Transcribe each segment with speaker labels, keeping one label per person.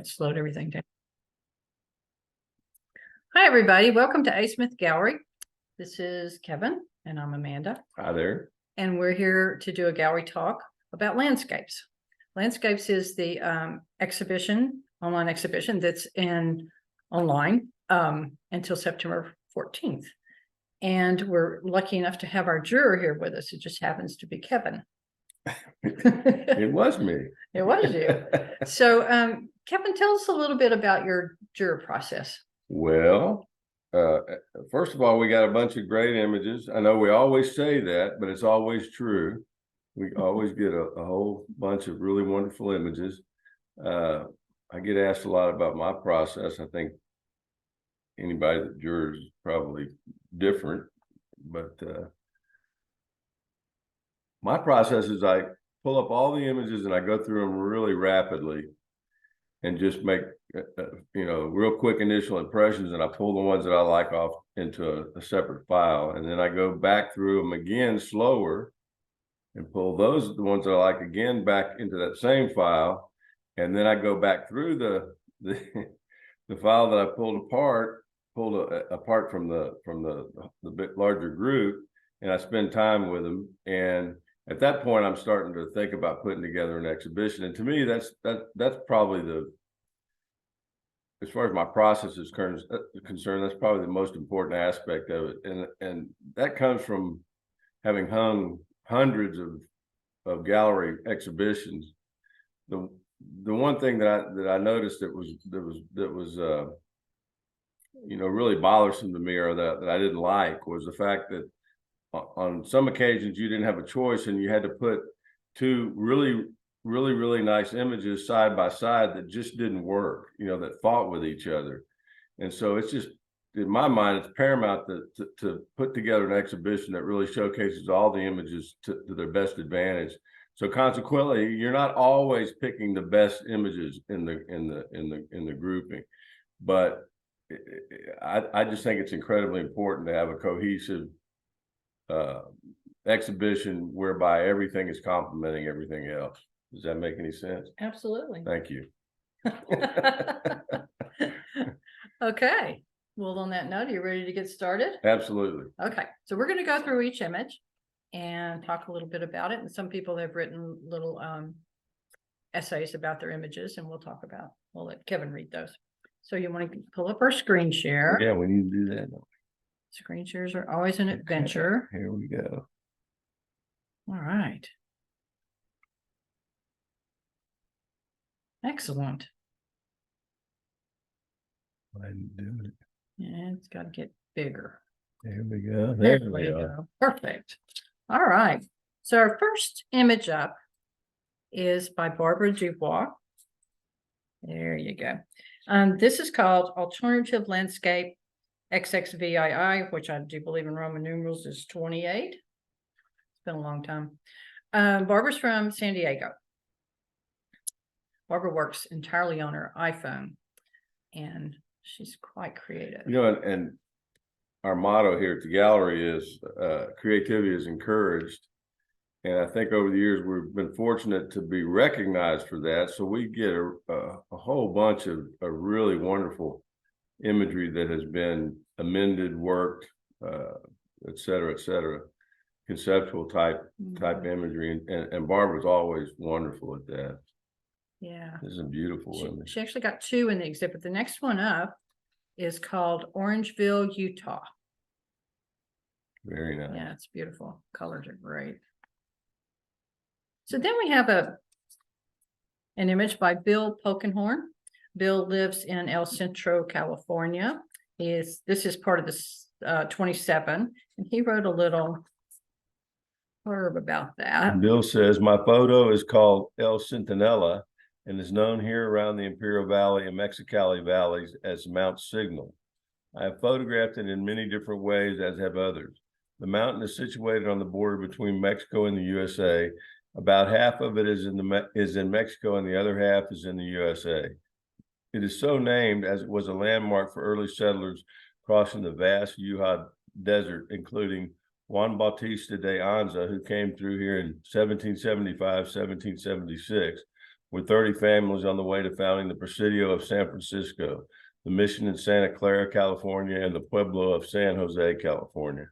Speaker 1: It slowed everything down. Hi, everybody. Welcome to A. Smith Gallery. This is Kevin, and I'm Amanda.
Speaker 2: Hi there.
Speaker 1: And we're here to do a gallery talk about landscapes. Landscapes is the online exhibition that's online until September 14th. And we're lucky enough to have our juror here with us. It just happens to be Kevin.
Speaker 2: It was me.
Speaker 1: It was you. So, Kevin, tell us a little bit about your juror process.
Speaker 2: Well, first of all, we got a bunch of great images. I know we always say that, but it's always true. We always get a whole bunch of really wonderful images. I get asked a lot about my process. I think anybody that jurors is probably different, but my process is I pull up all the images and I go through them really rapidly and just make real quick initial impressions, and I pull the ones that I like off into a separate file, and then I go back through them again slower and pull the ones that I like again back into that same file, and then I go back through the file that I pulled apart from the bit larger group, and I spend time with them. And at that point, I'm starting to think about putting together an exhibition. And to me, that's probably as far as my process is concerned, that's probably the most important aspect of it. And that comes from having hung hundreds of gallery exhibitions. The one thing that I noticed that was really bothersome to me, or that I didn't like, was the fact that on some occasions you didn't have a choice and you had to put two really nice images side by side that just didn't work, that fought with each other. And so it's just, in my mind, it's paramount to put together an exhibition that really showcases all the images to their best advantage. So consequently, you're not always picking the best images in the grouping, but I just think it's incredibly important to have a cohesive exhibition whereby everything is complementing everything else. Does that make any sense?
Speaker 1: Absolutely.
Speaker 2: Thank you.
Speaker 1: Okay. Well, on that note, are you ready to get started?
Speaker 2: Absolutely.
Speaker 1: Okay. So we're going to go through each image and talk a little bit about it. And some people have written little essays about their images, and we'll let Kevin read those. So you want to pull up our screen share.
Speaker 2: Yeah, we need to do that.
Speaker 1: Screen shares are always an adventure.
Speaker 2: Okay, here we go.
Speaker 1: All right. Excellent.
Speaker 2: I'm doing it.
Speaker 1: And it's got to get bigger.
Speaker 2: There we go. There we
Speaker 1: go. Perfect. All right. So our first image up is by Barbara Dubois. There you go. This is called Alternative Landscape XXVII, which I do believe in Roman numerals is 28. It's been a long time. Barbara's from San Diego. Barbara works entirely on her iPhone, and she's quite creative.
Speaker 2: And our motto here at the gallery is creativity is encouraged. And I think over the years, we've been fortunate to be recognized for that. So we get a whole bunch of really wonderful imagery that has been amended, worked, et cetera, conceptual type imagery. And Barbara's always wonderful at that.
Speaker 1: Yeah.
Speaker 2: This is a beautiful image.
Speaker 1: She actually got two in the exhibit. The next one up is called Orangeville, Utah.
Speaker 2: Very nice.
Speaker 1: Yeah, it's beautiful. Colors are great. So then we have an image by Bill Polkinghorn. Bill lives in El Centro, California. This is part of this 27, and he wrote a little blurb about that.
Speaker 2: Bill says, my photo is called El Centinela and is known here around the Imperial Valley and Mexicali valleys as Mount Signal. I have photographed it in many different ways, as have others. The mountain is situated on the border between Mexico and the USA. About half of it is in Mexico and the other half is in the USA. It is so named as it was a landmark for early settlers crossing the vast Yuha Desert, including Juan Bautista de Anza, who came through here in 1775, 1776, with 30 families on the way to founding the Presidio of San Francisco, the mission in Santa Clara, California, and the Pueblo of San Jose, California.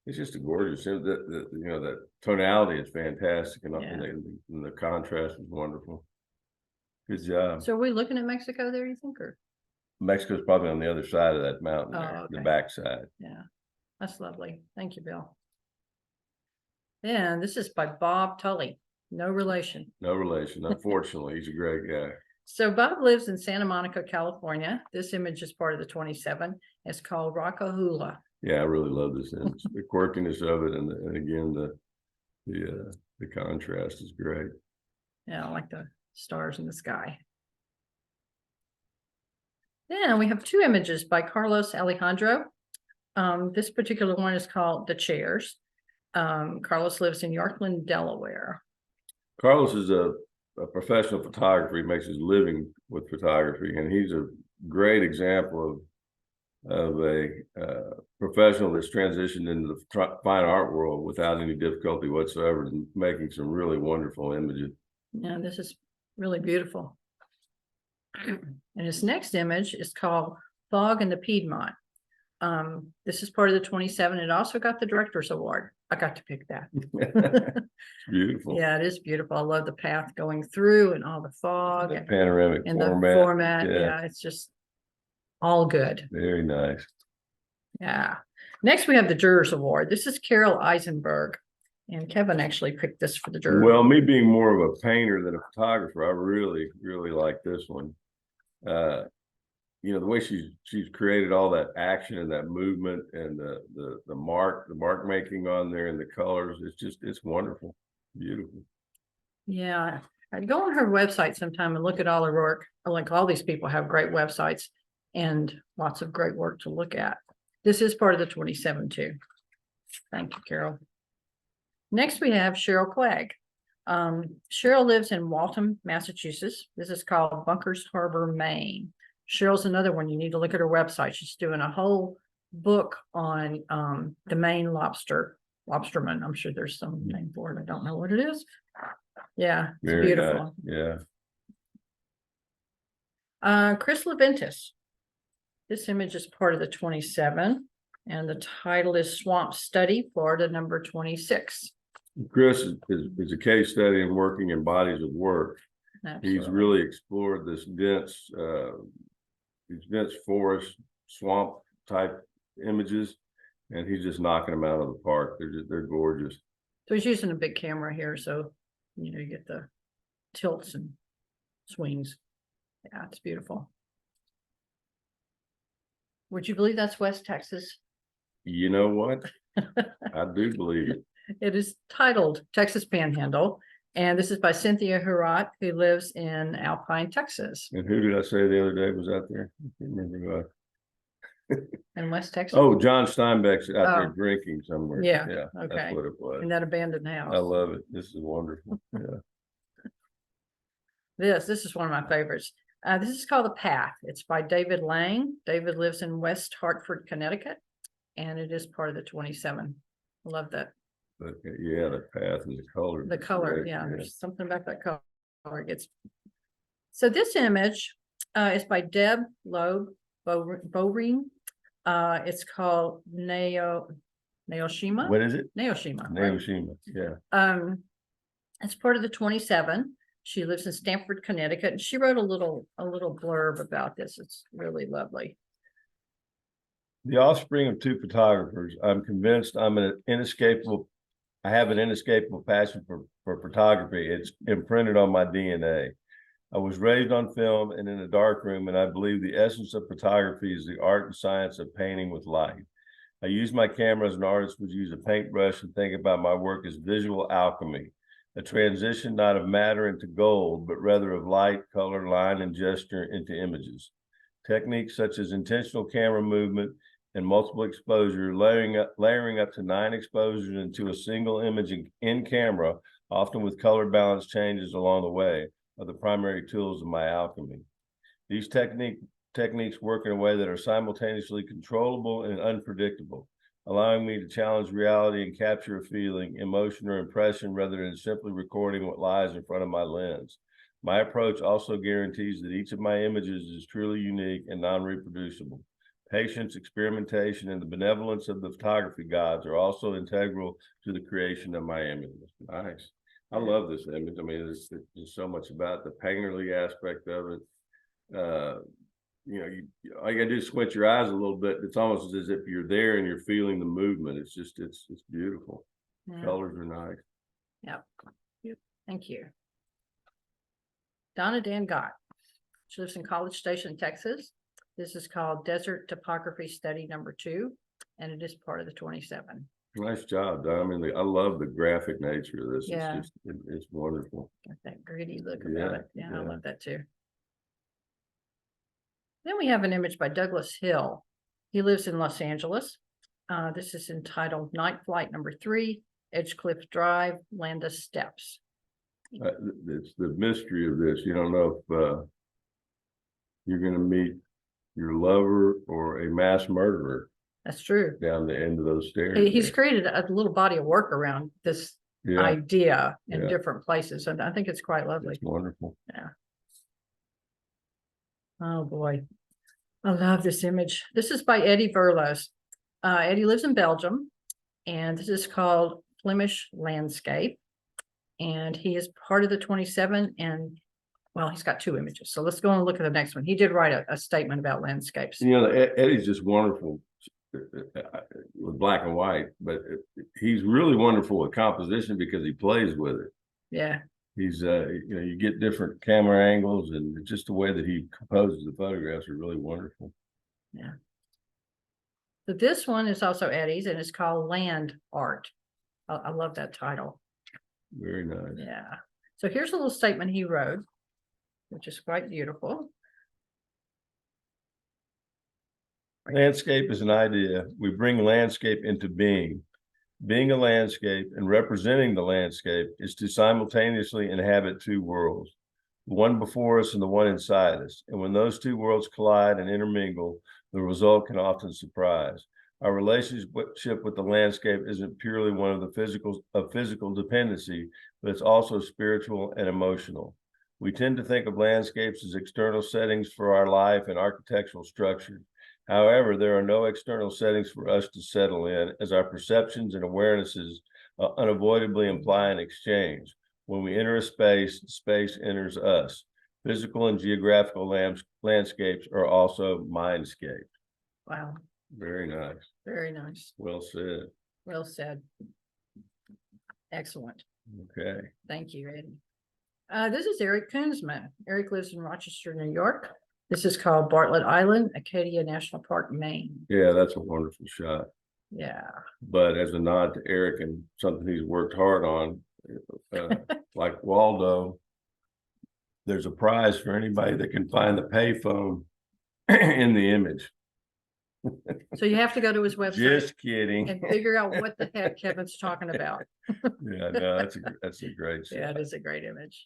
Speaker 2: It's just a gorgeous, that tonality is fantastic, and, and the contrast is wonderful. Good job.
Speaker 1: So are we looking at Mexico there, you think, or?
Speaker 2: Mexico's probably on the other side of that mountain there, the back side.
Speaker 1: Yeah, that's lovely. Thank you, Bill. And this is by Bob Tully. No relation.
Speaker 2: No relation, unfortunately. He's a great guy.
Speaker 1: So Bob lives in Santa Monica, California. This image is part of the 27. It's called Rockahula.
Speaker 2: Yeah, I really love this image. The quirkiness of it, and again the contrast is great.
Speaker 1: Yeah, I like the stars in the sky. Then we have two images by Carlos Alejandro. This particular one is called The Chairs. Carlos lives in Yorkland, Delaware. Carlos is
Speaker 2: a professional photographer. He makes his living with photography, and he's a great example of a professional that's transitioned into the fine art world without any difficulty whatsoever, and making some really wonderful images.
Speaker 1: Yeah, this is really beautiful. And his next image is called Fog in the Piedmont. This is part of the 27. It also got the Director's Award. I got to pick that.
Speaker 2: Beautiful.
Speaker 1: Yeah, it is beautiful. I love the path going through and all the fog and
Speaker 2: panoramic
Speaker 1: and
Speaker 2: format.
Speaker 1: the format. Yeah, it's just all good.
Speaker 2: Very nice.
Speaker 1: Yeah. Next, we have the Juror's Award. This is Carol Eisenberg. And Kevin actually picked this for the Juror.
Speaker 2: Well, me being more of a painter than a photographer, I really, really like this one. The way she's created all that action and that movement and the mark making on there and the colors, it's wonderful, beautiful.
Speaker 1: Yeah, I'd go on her website sometime and look at all her work. Like all these people have great websites and lots of great work to look at. This is part of the 27 too. Thank you, Carol. Next, we have Cheryl Clegg. Cheryl lives in Waltham, Massachusetts. This is called Bunkers Harbor, Maine. Cheryl's another one. You need to look at her website. She's doing a whole book on the Maine lobsterman. I'm sure there's some name for it. I don't know what it is. Yeah, it's
Speaker 2: very
Speaker 1: beautiful.
Speaker 2: Nice. Yeah.
Speaker 1: Chris Leventis. This image is part of the 27, and the title is Swamp Study, Florida, number 26.
Speaker 2: Chris is a case study in working in bodies of work.
Speaker 1: Absolutely.
Speaker 2: He's really explored this dense forest swamp type images, and he's just knocking them out of the park. They're gorgeous.
Speaker 1: So he's using a big camera here, so you get the tilts and swings. Yeah, it's beautiful. Would you believe that's West Texas?
Speaker 2: You know what? I do believe it.
Speaker 1: It is titled Texas Panhandle, and this is by Cynthia Hurat, who lives in Alpine, Texas.
Speaker 2: And who did I say the other day was out there? I can't remember who.
Speaker 1: In West Texas?
Speaker 2: Oh, John Steinbeck's out there drinking somewhere.
Speaker 1: Yeah.
Speaker 2: Okay. That's what it was.
Speaker 1: In that abandoned house.
Speaker 2: I love it. This is wonderful. Yeah.
Speaker 1: This is one of my favorites. This is called The Path. It's by David Lang. David lives in West Hartford, Connecticut, and it is part of the 27. I love that.
Speaker 2: But yeah, the path and the color.
Speaker 1: The color, yeah. There's something about that color. So this image is by Deb Loeb Bowring. It's called Naoshima.
Speaker 2: What is it?
Speaker 1: Naoshima.
Speaker 2: Naoshima. Right? Yeah.
Speaker 1: It's part of the 27. She lives in Stamford, Connecticut, and she wrote a little blurb about this. It's really lovely.
Speaker 2: The offspring of two photographers, I'm convinced I have an inescapable passion for photography. It's imprinted on my DNA. I was raised on film and in a dark room, and I believe the essence of photography is the art and science of painting with light. I use my camera as an artist would use a paintbrush, and think about my work as visual alchemy, a transition not of matter into gold, but rather of light, color, line, and gesture into images. Techniques such as intentional camera movement and multiple exposure, layering up to 9 exposures into a single image in camera, often with color balance changes along the way, are the primary tools of my alchemy. These techniques work in a way that are simultaneously controllable and unpredictable, allowing me to challenge reality and capture a feeling, emotion, or impression rather than simply recording what lies in front of my lens. My approach also guarantees that each of my images is truly unique and non-reproducible. Patience, experimentation, and the benevolence of the photography gods are also integral to the creation of my images. Nice. I love this image. I mean, there's so much about the painterly aspect of it. All you gotta do is squint your eyes a little bit. It's almost as if you're there and you're feeling the movement. It's beautiful.
Speaker 1: Yeah.
Speaker 2: Colors are nice.
Speaker 1: Yep. Thank you. Donna Dan Gott. She lives in College Station, Texas. This is called Desert Topography Study number 2, and it is part of the 27.
Speaker 2: Nice job, Don. I mean, I love the graphic nature of this.
Speaker 1: Yeah.
Speaker 2: It's wonderful.
Speaker 1: Got that gritty look
Speaker 2: Yeah,
Speaker 1: about it. Yeah, I
Speaker 2: yeah.
Speaker 1: love that too. Then we have an image by Douglas Hill. He lives in Los Angeles. This is entitled Night Flight number 3, Edgecliff Drive, Landis Steps.
Speaker 2: It's the mystery of this. You don't know if you're going to meet your lover or a mass murderer
Speaker 1: That's true.
Speaker 2: down the end of those stairs.
Speaker 1: He's created a little body of work around this idea in different places, and I think it's quite lovely.
Speaker 2: It's wonderful.
Speaker 1: Yeah. Oh boy, I love this image. This is by Eddie Verlos. Eddie lives in Belgium, and this is called Flemish Landscape. And he is part of the 27, and well, he's got 2 images. So let's go and look at the next one. He did write a statement about landscapes.
Speaker 2: You know, Eddie's just wonderful with black and white, but he's really wonderful with composition because he plays with it.
Speaker 1: Yeah.
Speaker 2: He's you get different camera angles, and just the way that he composes the photographs are really wonderful.
Speaker 1: Yeah. So this one is also Eddie's, and it's called Land Art. I love that title.
Speaker 2: Very nice.
Speaker 1: Yeah. So here's a little statement he wrote, which is quite beautiful.
Speaker 2: Landscape is an idea. We bring landscape into being. Being a landscape and representing the landscape is to simultaneously inhabit 2 worlds, the one before us and the one inside us. And when those 2 worlds collide and intermingle, the result can often surprise. Our relationship with the landscape isn't purely one of the physical dependency, but it's also spiritual and emotional. We tend to think of landscapes as external settings for our life and architectural structure. However, there are no external settings for us to settle in, as our perceptions and awarenesses unavoidably imply an exchange. When we enter a space, the space enters us. Physical and geographical landscapes are also mindscapes.
Speaker 1: Wow.
Speaker 2: Very nice.
Speaker 1: Very nice.
Speaker 2: Well said.
Speaker 1: Well said. Excellent.
Speaker 2: Okay.
Speaker 1: Thank you, Eddie. This is Eric Koonsman. Eric lives in Rochester, New York. This is called Bartlett Island, Acadia National Park, Maine.
Speaker 2: Yeah, that's a wonderful shot.
Speaker 1: Yeah.
Speaker 2: But as a nod to Eric and something he's worked hard on, like Waldo, there's a prize for anybody that can find the payphone in the image.
Speaker 1: So you have to go to his website.
Speaker 2: Just kidding.
Speaker 1: And figure out what the heck Kevin's talking about.
Speaker 2: Yeah, no, that's a great shot.
Speaker 1: Yeah, it is a great image.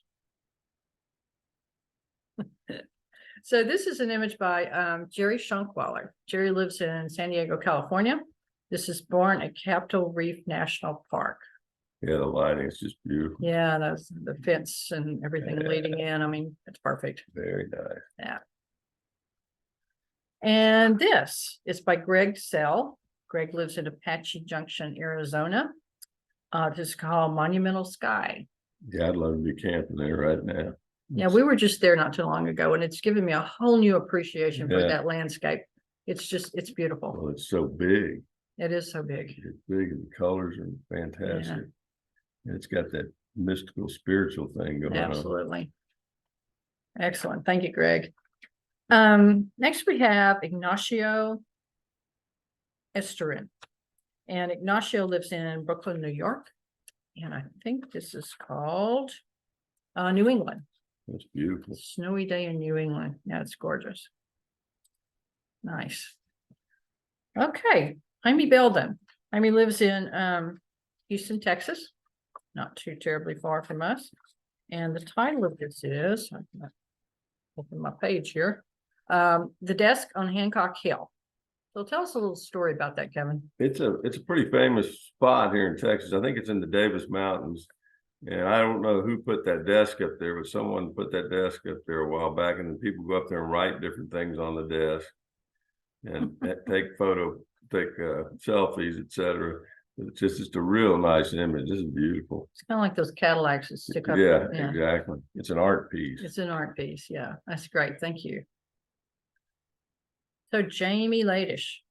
Speaker 1: So this is an image by Jerry Schunkwaller. Jerry lives in San Diego, California. This is born at Capitol Reef National Park.
Speaker 2: Yeah, the lighting is just beautiful.
Speaker 1: Yeah, that's the fence and everything leading in. I mean, it's perfect.
Speaker 2: Very nice.
Speaker 1: Yeah. And this is by Greg Sell. Greg lives in Apache Junction, Arizona. This is called Monumental Sky.
Speaker 2: Yeah, I'd love to be camping there right now.
Speaker 1: Yeah, we were just there not too long ago, and it's given me a whole new appreciation for that landscape. It's beautiful.
Speaker 2: Well, it's so big.
Speaker 1: It is so big.
Speaker 2: It's big, and the colors are fantastic. Yeah. It's got that mystical, spiritual thing going on.
Speaker 1: Absolutely. Excellent. Thank you, Greg. Next we have Ignacio Esterin. And Ignacio lives in Brooklyn, New York. And I think this is called New England.
Speaker 2: That's beautiful.
Speaker 1: Snowy day in New England. Yeah, it's gorgeous. Nice. Okay. Jaime Belden. Jaime lives in Houston, Texas. Not too terribly far from us. And the title of this is, I'm gonna open my page here. The Desk on Hancock Hill. So tell us a little story about that, Kevin.
Speaker 2: It's a pretty famous spot here in Texas. I think it's in the Davis Mountains. And I don't know who put that desk up there, but someone put that desk up there a while back, and then people go up there and write different things on the desk and take selfies, etc. It's just a real nice image. This is beautiful.
Speaker 1: It's kind of like those Cadillacs that stick up.
Speaker 2: Yeah, exactly. It's an art piece.
Speaker 1: It's an art piece. Yeah, that's great. Thank you. So Jamie Ladish.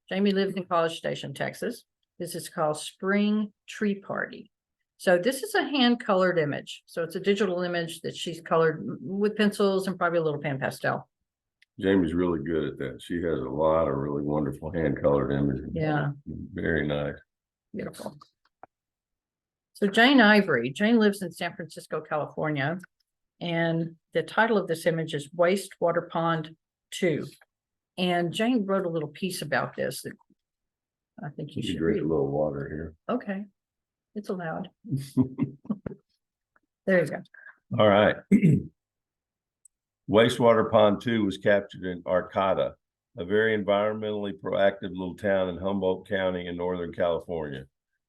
Speaker 1: Jamie lives in College Station, Texas. This is called Spring Tree Party. So this is a hand-colored image. So it's a digital image that she's colored with pencils and probably a little pan pastel.
Speaker 2: Jamie's really good at that. She has a lot of really wonderful hand-colored images.
Speaker 1: Yeah.
Speaker 2: Very nice.
Speaker 1: Beautiful. So Jane Ivory. Jane lives in San Francisco, California. And the title of this image is Wastewater Pond 2. And Jane wrote a little piece about this that I think you should
Speaker 2: drink
Speaker 1: read.
Speaker 2: a little water here.
Speaker 1: Okay. It's allowed. There you go.
Speaker 2: All right. Wastewater Pond 2 was captured in Arcata, a very environmentally proactive little town in Humboldt County in Northern California.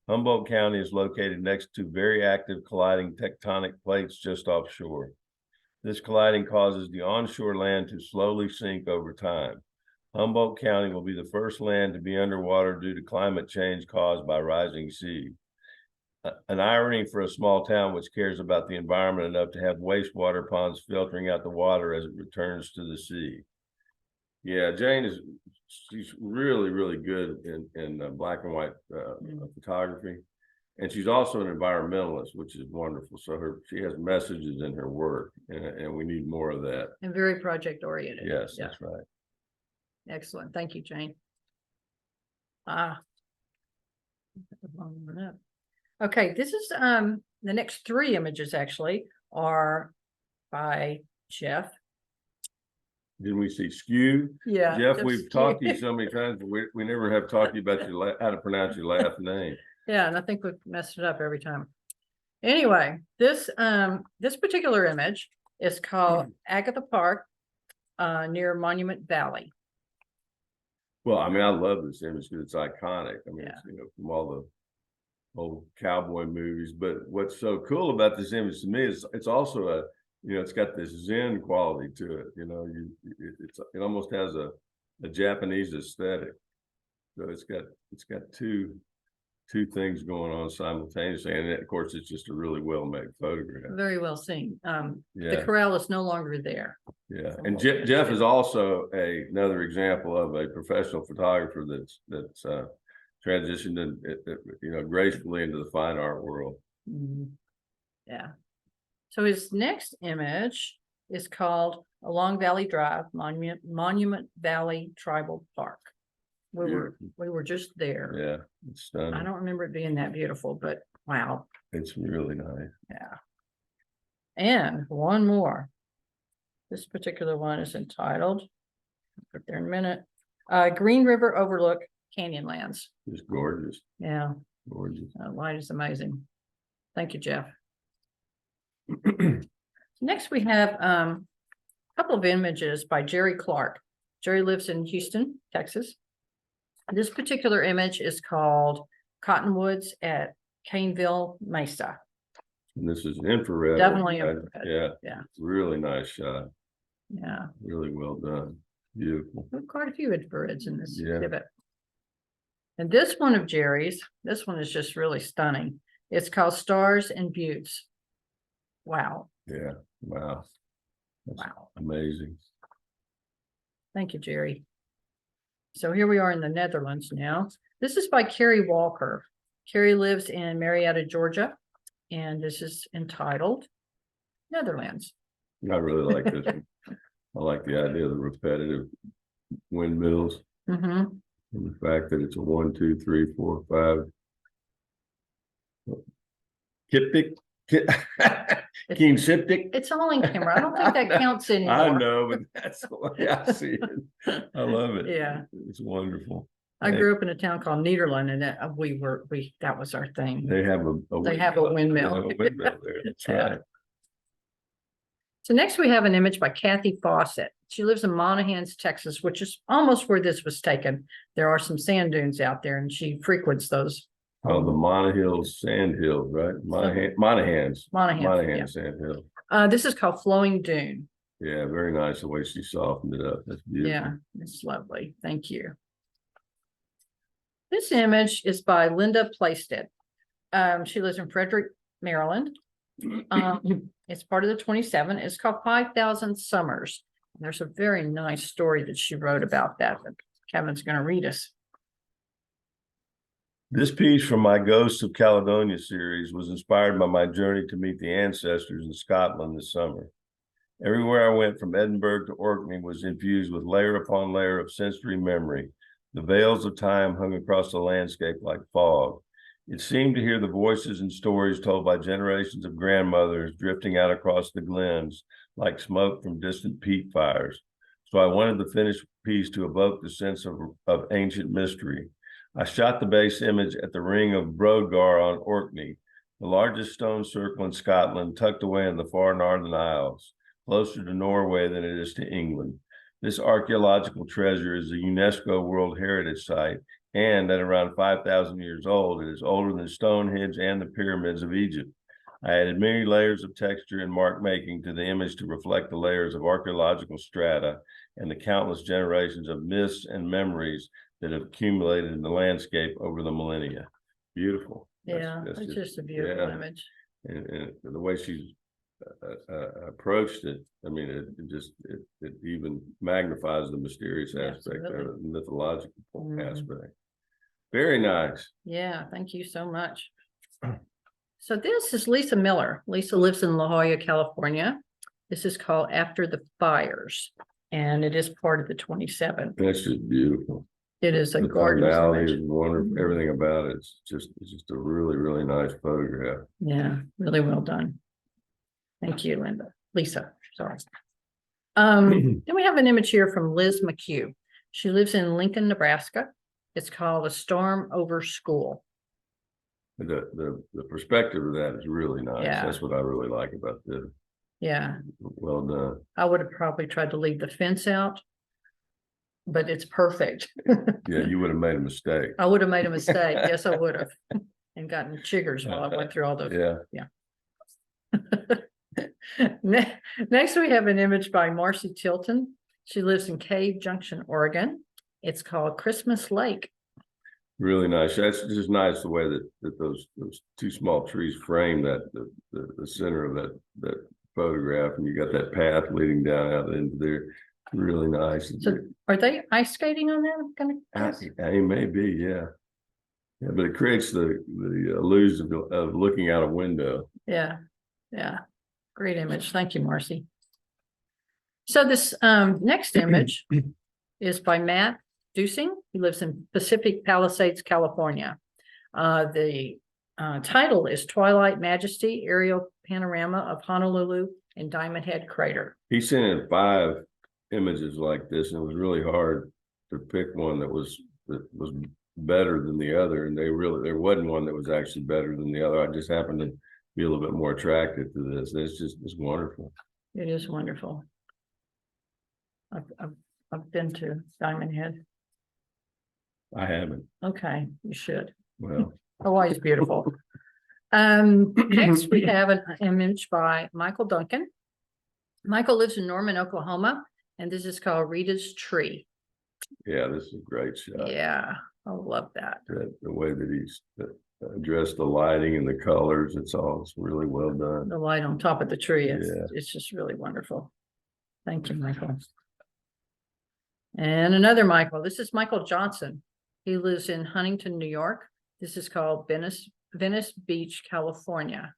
Speaker 2: Humboldt County is located next to very active colliding tectonic plates just offshore. This colliding causes the onshore land to slowly sink over time. Humboldt County will be the first land to be underwater due to climate change caused by rising sea. An irony for a small town which cares about the environment enough to have wastewater ponds filtering out the water as it returns to the sea. Yeah, she's really, really good in black and white photography. And she's also an environmentalist, which is wonderful. So she has messages in her work, and we need more of that.
Speaker 1: And very project oriented.
Speaker 2: Yes, yeah. That's right.
Speaker 1: Excellent. Thank you, Jane. Okay, this is the next 3 images actually are by Jeff.
Speaker 2: Didn't we see Skew?
Speaker 1: Yeah.
Speaker 2: Jeff, we've talked to you so many times, but we never have talked to you about how to pronounce your last name.
Speaker 1: Yeah, and I think we've messed it up every time. Anyway, this particular image is called Agatha Park near Monument Valley.
Speaker 2: Well, I mean, I love this image because it's iconic. I mean, it's, from all the old cowboy movies. But what's so cool about this image to me is it's also it's got this Zen quality to it. It almost has a Japanese aesthetic. So it's got two things going on simultaneously, and of course it's just a really well made photograph.
Speaker 1: Very well seen. The corral is no longer there.
Speaker 2: Yeah, and Jeff is also another example of a professional photographer that's transitioned gracefully into the fine art world.
Speaker 1: Yeah. So his next image is called Along Valley Drive, Monument Valley Tribal Park. We were just there.
Speaker 2: Yeah, it's stunning.
Speaker 1: I don't remember it being that beautiful, but wow.
Speaker 2: It's really nice.
Speaker 1: Yeah. And one more. This particular one is entitled, I'll put there in a minute, Green River Overlook Canyonlands.
Speaker 2: It's gorgeous.
Speaker 1: Yeah.
Speaker 2: Gorgeous.
Speaker 1: Light is amazing. Thank you, Jeff. Next, we have a couple of images by Jerry Clark. Jerry lives in Houston, Texas. This particular image is called Cottonwoods at Caneville Mesa.
Speaker 2: And this is infrared.
Speaker 1: Definitely infrared.
Speaker 2: Yeah.
Speaker 1: Yeah.
Speaker 2: Really nice shot.
Speaker 1: Yeah.
Speaker 2: Really well done. Beautiful.
Speaker 1: Quite a few infrareds in this exhibit. And this one of Jerry's, this one is just really stunning. It's called Stars and Buttes. Wow.
Speaker 2: Yeah. Wow. That's amazing.
Speaker 1: Thank you, Jerry. So here we are in the Netherlands now. This is by Carrie Walker. Carrie lives in Marietta, Georgia, and this is entitled Netherlands.
Speaker 2: I really like this one. I like the idea of the repetitive windmills. And the fact that it's a 1, 2, 3, 4, 5. Kiptic. Keen septic.
Speaker 1: It's all in camera. I don't think that counts anymore.
Speaker 2: I know, but that's the way I see it. I love it.
Speaker 1: Yeah.
Speaker 2: It's wonderful.
Speaker 1: I grew up in a town called Nederland, and that was our thing.
Speaker 2: They have a
Speaker 1: windmill.
Speaker 2: They have a windmill there. That's right.
Speaker 1: So next we have an image by Kathy Fawcett. She lives in Monahans, Texas, which is almost where this was taken. There are some sand dunes out there, and she frequents those
Speaker 2: Oh, the Monahill Sand Hills, right? Monahans.
Speaker 1: Monahan,
Speaker 2: Sand Hill.
Speaker 1: This is called Flowing Dune.
Speaker 2: Yeah, very nice the way she softened it up. That's beautiful.
Speaker 1: Yeah, it's lovely. Thank you. This image is by Linda Plaisted. She lives in Frederick, Maryland. It's part of the 27. It's called 5,000 Summers. And there's a very nice story that she wrote about that Kevin's going to read us.
Speaker 2: This piece from my Ghosts of Caledonia series was inspired by my journey to meet the ancestors in Scotland this summer. Everywhere I went from Edinburgh to Orkney was infused with layer upon layer of sensory memory. The veils of time hung across the landscape like fog. It seemed to hear the voices and stories told by generations of grandmothers drifting out across the glens like smoke from distant peat fires. So I wanted the finished piece to evoke the sense of ancient mystery. I shot the base image at the ring of Brodgar on Orkney, the largest stone circle in Scotland, tucked away in the far Northern Isles, closer to Norway than it is to England. This archaeological treasure is a UNESCO World Heritage Site, and at around 5,000 years old, it is older than Stonehenge and the pyramids of Egypt. I added many layers of texture and mark making to the image to reflect the layers of archaeological strata and the countless generations of myths and memories that have accumulated in the landscape over the millennia. Beautiful.
Speaker 1: Yeah, that's just a beautiful image.
Speaker 2: And the way she's approached it, I mean, it even magnifies the mysterious aspect or the mythological aspect. Very nice.
Speaker 1: Yeah, thank you so much. So this is Lisa Miller. Lisa lives in La Jolla, California. This is called After the Fires, and it is part of the 27.
Speaker 2: That's just beautiful.
Speaker 1: It is a
Speaker 2: the
Speaker 1: gorgeous image.
Speaker 2: Is wonderful. Everything about it. It's just a really, really nice photograph.
Speaker 1: Yeah, really well done. Thank you, Lisa, sorry. Then we have an image here from Liz McHugh. She lives in Lincoln, Nebraska. It's called A Storm Over School.
Speaker 2: The perspective of that is really nice.
Speaker 1: Yeah.
Speaker 2: That's what I really like about this.
Speaker 1: Yeah.
Speaker 2: Well done.
Speaker 1: I would have probably tried to leave the fence out, but it's perfect.
Speaker 2: Yeah, you would have made a mistake.
Speaker 1: I would have made a mistake. Yes, I would have. And gotten chiggers while I went through all those. Yeah. Next, we have an image by Marcy Tilton. She lives in Cave Junction, Oregon. It's called Christmas Lake.
Speaker 2: Really nice. That's just nice the way that those two small trees frame that the center of that photograph, and you got that path leading down out into there. Really nice.
Speaker 1: So are they ice skating on that?
Speaker 2: It may be, yeah. Yeah, but it creates the illusion of looking out a window.
Speaker 1: Yeah. Great image. Thank you, Marcy. So this next image is by Matt Dusing. He lives in Pacific Palisades, California. The title is Twilight Majesty, Aerial Panorama of Honolulu and Diamond Head Crater.
Speaker 2: He sent in 5 images like this, and it was really hard to pick one that was better than the other. And there wasn't one that was actually better than the other. I just happened to be a little bit more attracted to this. It's wonderful.
Speaker 1: It is wonderful. I've been to Diamond Head.
Speaker 2: I haven't.
Speaker 1: Okay, you should.
Speaker 2: Well,
Speaker 1: Hawaii's beautiful. Next, we have an image by Michael Duncan. Michael lives in Norman, Oklahoma, and this is called Rita's Tree.
Speaker 2: Yeah, this is a great shot.
Speaker 1: Yeah, I love that.
Speaker 2: The way that he's addressed the lighting and the colors, it's really well done.
Speaker 1: The light on top of the tree, it's just really wonderful. Thank you, Michael. And another Michael. This is Michael Johnson. He lives in Huntington, New York. This is called Venice Beach, California.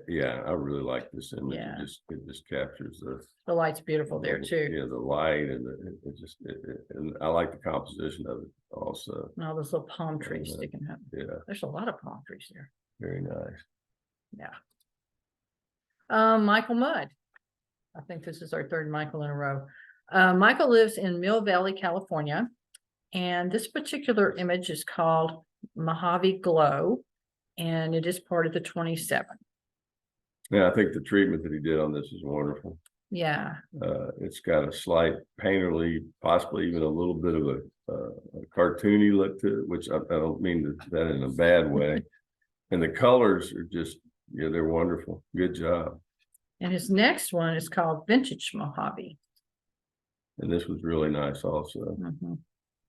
Speaker 2: Yeah, I really like this image.
Speaker 1: Yeah.
Speaker 2: It just captures
Speaker 1: the light's beautiful there too.
Speaker 2: Yeah, the light and and I like the composition of it also.
Speaker 1: And all those little palm trees sticking up.
Speaker 2: Yeah,
Speaker 1: there's a lot of palm trees there.
Speaker 2: Very nice.
Speaker 1: Yeah. Michael Mudd. I think this is our third Michael in a row. Michael lives in Mill Valley, California, and this particular image is called Mojave Glow, and it is part of the 27.
Speaker 2: Yeah, I think the treatment that he did on this is wonderful.
Speaker 1: Yeah.
Speaker 2: It's got a slight painterly, possibly even a little bit of a cartoony look to it, which I don't mean that in a bad way. And the colors are just, yeah, they're wonderful. Good job.
Speaker 1: And his next one is called Vintage Mojave.
Speaker 2: And this was really nice also.
Speaker 1: Mhm.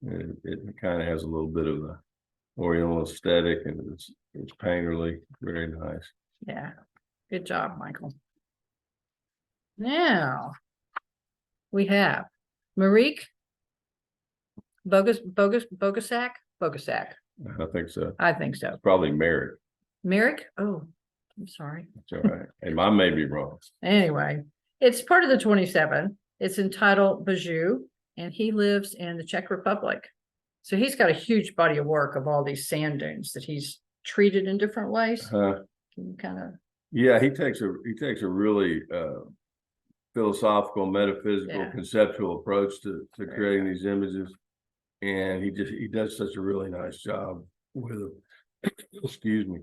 Speaker 2: It kind of has a little bit of a Oriental aesthetic, and it's painterly, very nice.
Speaker 1: Yeah, good job, Michael. Now we have Marique Bogusak.
Speaker 2: I think so.
Speaker 1: I think so.
Speaker 2: It's probably Merrick.
Speaker 1: Merrick? Oh, I'm sorry.
Speaker 2: It's all right. And I may be wrong.
Speaker 1: Anyway, it's part of the 27. It's entitled Bajou, and he lives in the Czech Republic. So he's got a huge body of work of all these sand dunes that he's treated in different ways. Can you kind of?
Speaker 2: Yeah, he takes a really philosophical, metaphysical, conceptual approach to creating these images, and he does such a really nice job with them. Excuse me.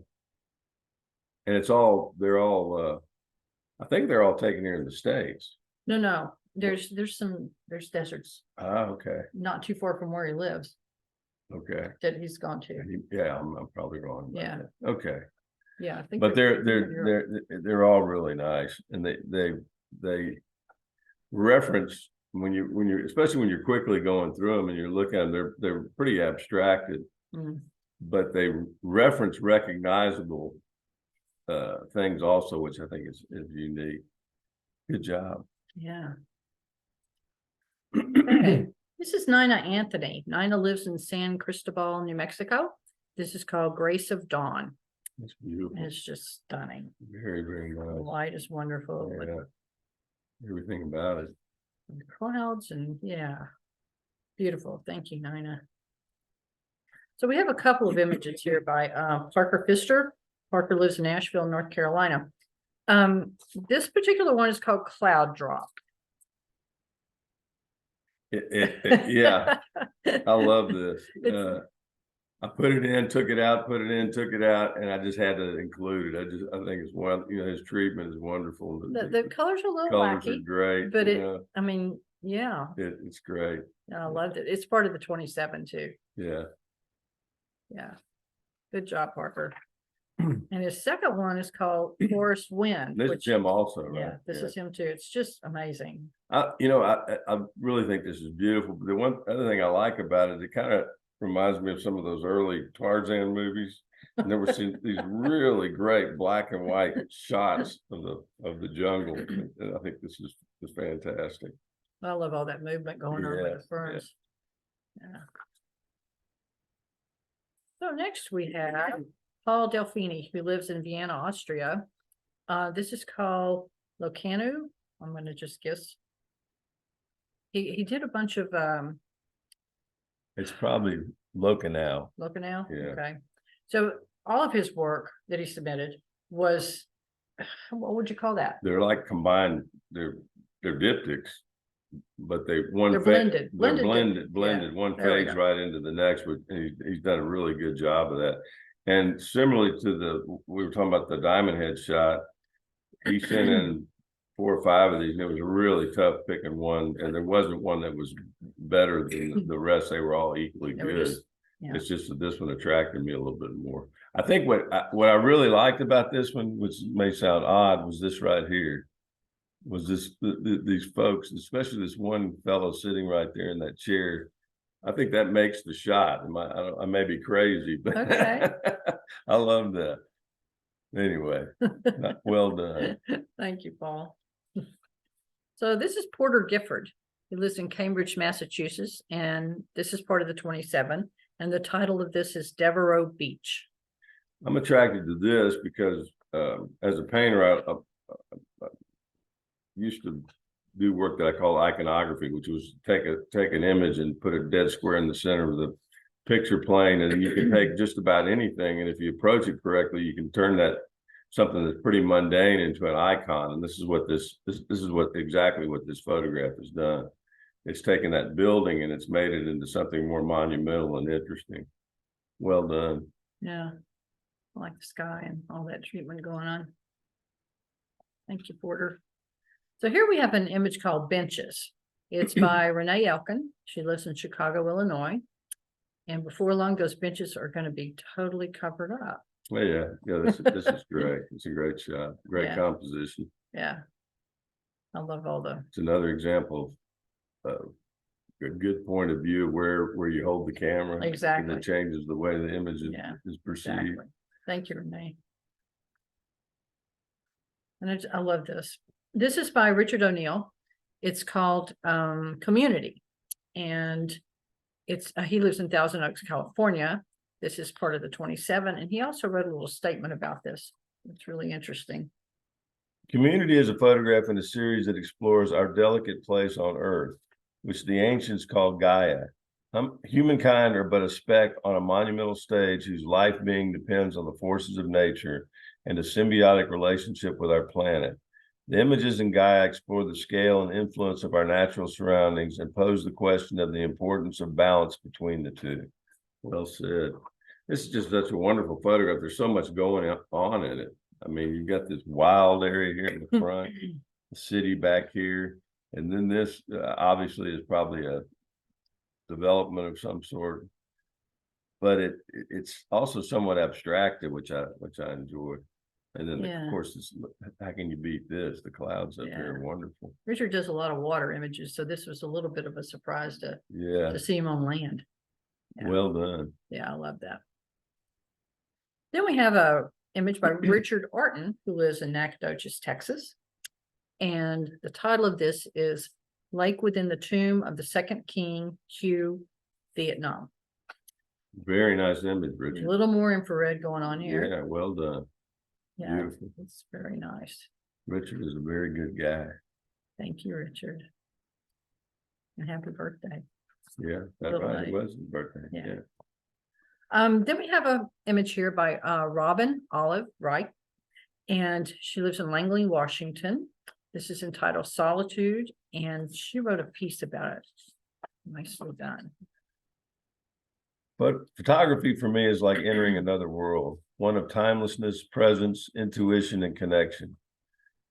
Speaker 2: And they're all I think they're all taken here in the States.
Speaker 1: No, there's deserts.
Speaker 2: Okay.
Speaker 1: Not too far from where he lives.
Speaker 2: Okay.
Speaker 1: That he's gone to.
Speaker 2: Yeah, I'm probably wrong.
Speaker 1: Yeah.
Speaker 2: That. Okay.
Speaker 1: Yeah, I think.
Speaker 2: But they're all really nice, and they reference when you're especially when you're quickly going through them and you're looking at them, they're pretty abstracted, but they reference recognizable things also, which I think is unique. Good job.
Speaker 1: Yeah. Okay. This is Nina Anthony. Nina lives in San Cristobal, New Mexico. This is called Grace of Dawn.
Speaker 2: It's beautiful.
Speaker 1: It's just stunning.
Speaker 2: Very, very nice.
Speaker 1: The light is wonderful.
Speaker 2: Yeah. Everything about it.
Speaker 1: And the clouds and beautiful. Thank you, Nina. So we have a couple of images here by Parker Pfister. Parker lives in Asheville, North Carolina. This particular one is called Cloud Drop.
Speaker 2: Yeah, I love this. I put it in, took it out, put it in, took it out, and I just had to include it. I think it's one, his treatment is wonderful.
Speaker 1: The colors are a little
Speaker 2: colors
Speaker 1: wacky,
Speaker 2: are great,
Speaker 1: but it's
Speaker 2: great.
Speaker 1: I loved it. It's part of the 27 too.
Speaker 2: Yeah.
Speaker 1: Good job, Parker. And his second one is called Forest Wind.
Speaker 2: This is him also, right?
Speaker 1: Yeah, this is him too. It's just amazing.
Speaker 2: I really think this is beautiful. But the one other thing I like about it kind of reminds me of some of those early Tarzan movies. And there were these really great black and white shots of the jungle. And I think this is fantastic.
Speaker 1: I love all that movement going on with the ferns. Yeah. So next we have Paul Delfini, who lives in Vienna, Austria. This is called Locanu. I'm going to just guess. He did a bunch of
Speaker 2: it's probably Locanau.
Speaker 1: Locanau?
Speaker 2: Yeah.
Speaker 1: Okay. So all of his work that he submitted was, what would you call that?
Speaker 2: They're like combined, they're diptychs, but they're
Speaker 1: blended.
Speaker 2: Blended. One fades right into the next, but he's done a really good job of that. And similarly to we were talking about the diamond head shot, he sent in 4 or 5 of these, and it was really tough picking one, and there wasn't one that was better than the rest. They were all equally good. It's just that this one attracted me a little bit more. I think what I really liked about this one, which may sound odd, was this right here. Was these folks, especially this one fellow sitting right there in that chair. I think that makes the shot. I may be crazy, but
Speaker 1: okay.
Speaker 2: I love that. Anyway, well done.
Speaker 1: Thank you, Paul. So this is Porter Gifford. He lives in Cambridge, Massachusetts, and this is part of the 27. And the title of this is Devereaux Beach.
Speaker 2: I'm attracted to this because as a painter, I used to do work that I call iconography, which was take an image and put it dead square in the center of the picture plane, and you can take just about anything, and if you approach it correctly, you can turn that something that's pretty mundane into an icon. And this is what this is exactly what this photograph has done. It's taken that building and it's made it into something more monumental and interesting. Well done.
Speaker 1: Yeah, I like the sky and all that treatment going on. Thank you, Porter. So here we have an image called Benches. It's by Renee Elkin. She lives in Chicago, Illinois. And before long, those benches are going to be totally covered up.
Speaker 2: Oh, yeah, this is great. It's a great shot, great
Speaker 1: Yeah.
Speaker 2: composition.
Speaker 1: Yeah. I love all the,
Speaker 2: It's another example of a good point of view of where you hold the camera.
Speaker 1: Exactly.
Speaker 2: And it changes the way the image is perceived.
Speaker 1: exactly. Thank you, Renee. And I love this. This is by Richard O'Neill. It's called Community. And it's he lives in Thousand Oaks, California. This is part of the 27. And he also wrote a little statement about this. It's really interesting.
Speaker 2: Community is a photograph in a series that explores our delicate place on Earth, which the ancients called Gaia. Humankind are but a speck on a monumental stage whose life being depends on the forces of nature and a symbiotic relationship with our planet. The images in Gaia explore the scale and influence of our natural surroundings and pose the question of the importance of balance between the two. Well said. This is just such a wonderful photograph. There's so much going on in it. I mean, you've got this wild area here in the front, the city back here, and then this obviously is probably a development of some sort, but it's also somewhat abstracted, which I enjoy. And then of course, how can you beat this? The clouds up there are wonderful.
Speaker 1: Richard does a lot of water images, so this was a little bit of a surprise to see him on land. Yeah.
Speaker 2: Well done.
Speaker 1: Yeah, I love that. Then we have a image by Richard Orton, who lives in Nacogdoches, Texas. And the title of this is Lake Within the Tomb of the Second King, Hugh, Vietnam.
Speaker 2: Very nice image, Richard.
Speaker 1: A little more infrared going on here.
Speaker 2: Yeah, well done.
Speaker 1: Yeah,
Speaker 2: beautiful.
Speaker 1: It's very nice.
Speaker 2: Richard is a very good guy.
Speaker 1: Thank you, Richard. And happy birthday.
Speaker 2: Yeah, that's right. It was his birthday. Yeah.
Speaker 1: Then we have an image here by Robin Olive Wright, and she lives in Langley, Washington. This is entitled Solitude, and she wrote a piece about it. Nicely done.
Speaker 2: But photography for me is like entering another world, one of timelessness, presence, intuition, and connection.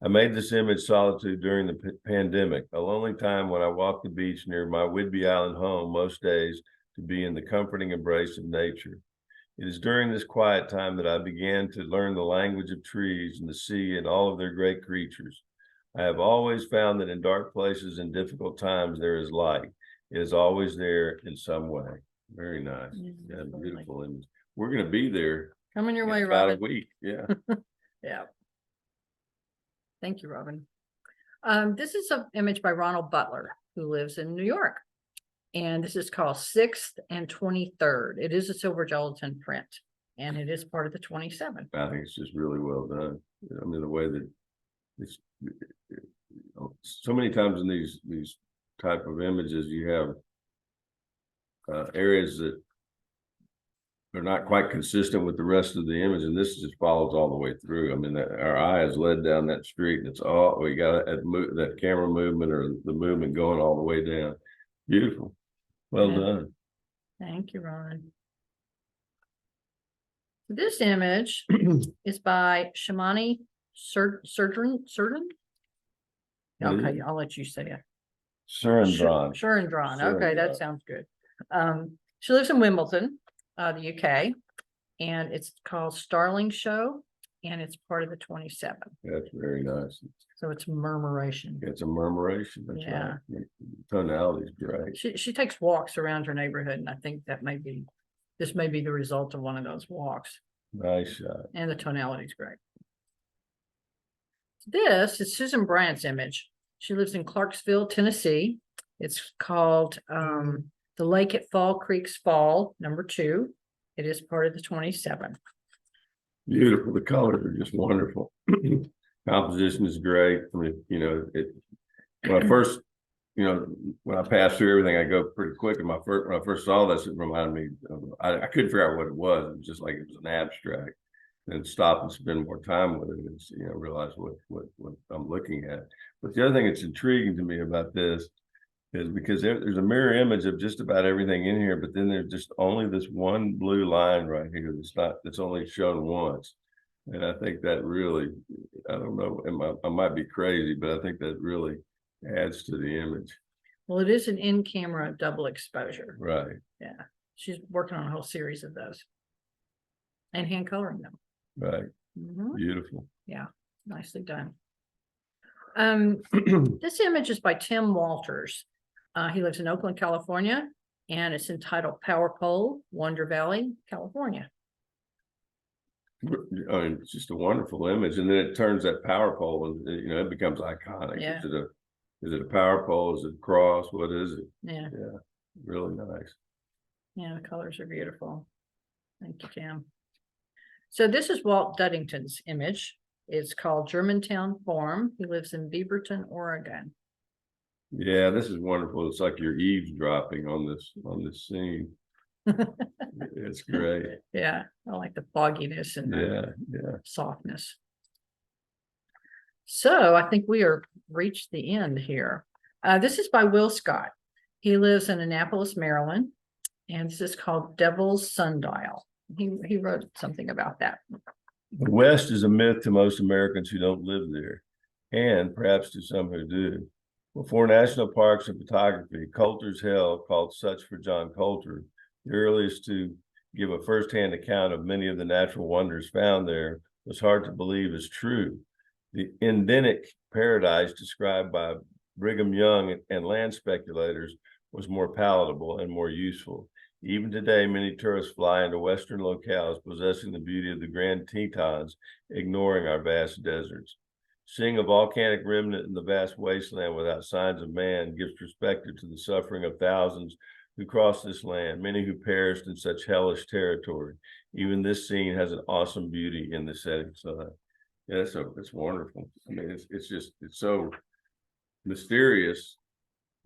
Speaker 2: I made this image Solitude during the pandemic, a lonely time when I walked the beach near my Whidbey Island home most days to be in the comforting embrace of nature. It is during this quiet time that I began to learn the language of trees and the sea and all of their great creatures. I have always found that in dark places and difficult times, there is light. It is always there in some way. Very nice. Yeah, beautiful image. We're going to be there.
Speaker 1: Coming your way,
Speaker 2: in about
Speaker 1: Robin.
Speaker 2: a week. Yeah.
Speaker 1: Yeah. Thank you, Robin. This is an image by Ronald Butler, who lives in New York. And this is called 6th and 23rd. It is a silver gelatin print, and it is part of the 27.
Speaker 2: I think it's just really well done. I mean, the way that it's so many times in these type of images, you have areas that are not quite consistent with the rest of the image, and this just follows all the way through. I mean, our eye is led down that street, and it's all we got that camera movement or the movement going all the way down. Beautiful. Well done.
Speaker 1: Thank you, Ron. This image is by Shamani Surgeon. Okay, I'll let you say it.
Speaker 2: Surendran.
Speaker 1: Surendran. Okay, that sounds good. She lives in Wimbledon, the UK, and it's called Starling Show, and it's part of the 27.
Speaker 2: That's very nice.
Speaker 1: So it's murmuration.
Speaker 2: It's a murmuration. That's right. Tonality is great.
Speaker 1: She takes walks around her neighborhood, and I think this may be the result of one of those walks.
Speaker 2: Nice shot.
Speaker 1: And the tonality is great. This is Susan Bryant's image. She lives in Clarksville, Tennessee. It's called The Lake at Fall Creek's Fall, #2. It is part of the 27.
Speaker 2: Beautiful. The colors are just wonderful. Composition is great. I mean, when I first, when I pass through everything, I go pretty quick. And when I first saw this, it reminded me I couldn't figure out what it was. It was just like it was an abstract. And stop and spend more time with it and realize what I'm looking at. But the other thing that's intriguing to me about this is because there's a mirror image of just about everything in here, but then there's just only this one blue line right here that's only shown once. And I think that really, I don't know, I might be crazy, but I think that really adds to the image.
Speaker 1: Well, it is an in-camera double exposure.
Speaker 2: Right.
Speaker 1: Yeah. She's working on a whole series of those. And hand coloring them.
Speaker 2: Right.
Speaker 1: Mhm.
Speaker 2: Beautiful.
Speaker 1: Yeah, nicely done. This image is by Tim Walters. He lives in Oakland, California, and it's entitled Power Pole, Wonder Valley, California.
Speaker 2: I mean, it's just a wonderful image, and then it turns that power pole, and it becomes iconic.
Speaker 1: Yeah.
Speaker 2: Is it a power pole? Is it a cross? What is it?
Speaker 1: Yeah.
Speaker 2: Yeah, really nice.
Speaker 1: Yeah, the colors are beautiful. Thank you, Tim. So this is Walt Duddington's image. It's called Germantown Farm. He lives in Beaverton, Oregon.
Speaker 2: Yeah, this is wonderful. It's like you're eavesdropping on this scene. It's great.
Speaker 1: Yeah, I like the fogginess and
Speaker 2: Yeah.
Speaker 1: softness. So I think we are reached the end here. This is by Will Scott. He lives in Annapolis, Maryland, and this is called Devil's Sundial. He wrote something about that.
Speaker 2: The West is a myth to most Americans who don't live there, and perhaps to some who do. Before national parks and photography, Coulter's Hell, called such for John Coulter, the earliest to give a firsthand account of many of the natural wonders found there, was hard to believe is true. The endemic paradise described by Brigham Young and land speculators was more palatable and more useful. Even today, many tourists fly into Western locales possessing the beauty of the Grand Tetons, ignoring our vast deserts. Seeing a volcanic remnant in the vast wasteland without signs of man gives perspective to the suffering of thousands who crossed this land, many who perished in such hellish territory. Even this scene has an awesome beauty in the setting sun. Yeah, it's wonderful. I mean, it's so mysterious.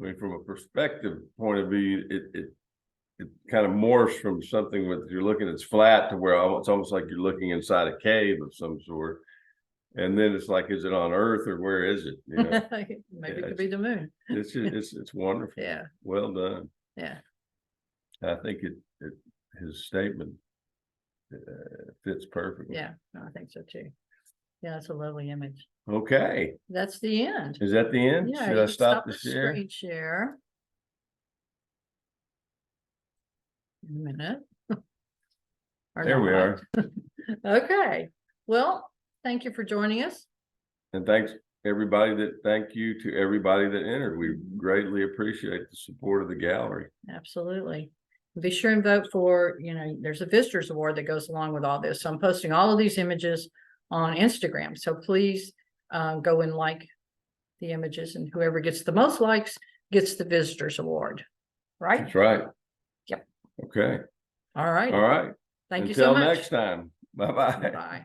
Speaker 2: I mean, from a perspective point of view, it kind of morphs from something with you're looking, it's flat to where it's almost like you're looking inside a cave of some sort. And then it's like, is it on Earth or where is it?
Speaker 1: Maybe it could be the moon.
Speaker 2: It's wonderful.
Speaker 1: Yeah.
Speaker 2: Well done.
Speaker 1: Yeah.
Speaker 2: I think his statement fits perfectly.
Speaker 1: Yeah, I think so too. Yeah, it's a lovely image.
Speaker 2: Okay.
Speaker 1: That's the end.
Speaker 2: Is that the end?
Speaker 1: Yeah,
Speaker 2: Should
Speaker 1: you
Speaker 2: I
Speaker 1: can
Speaker 2: stop the share?
Speaker 1: screen share. In a minute. Or
Speaker 2: There we
Speaker 1: not.
Speaker 2: are.
Speaker 1: Okay. Well, thank you for joining us.
Speaker 2: And thank you to everybody that entered. We greatly appreciate the support of the gallery.
Speaker 1: Absolutely. Be sure and vote for, there's a visitors award that goes along with all this. So I'm posting all of these images on Instagram. So please go and like the images, and whoever gets the most likes gets the visitors award. Right?
Speaker 2: That's right.
Speaker 1: Yep.
Speaker 2: Okay.
Speaker 1: All right.
Speaker 2: All right.
Speaker 1: Thank you so much.
Speaker 2: Until next time. Bye-bye.
Speaker 1: Bye.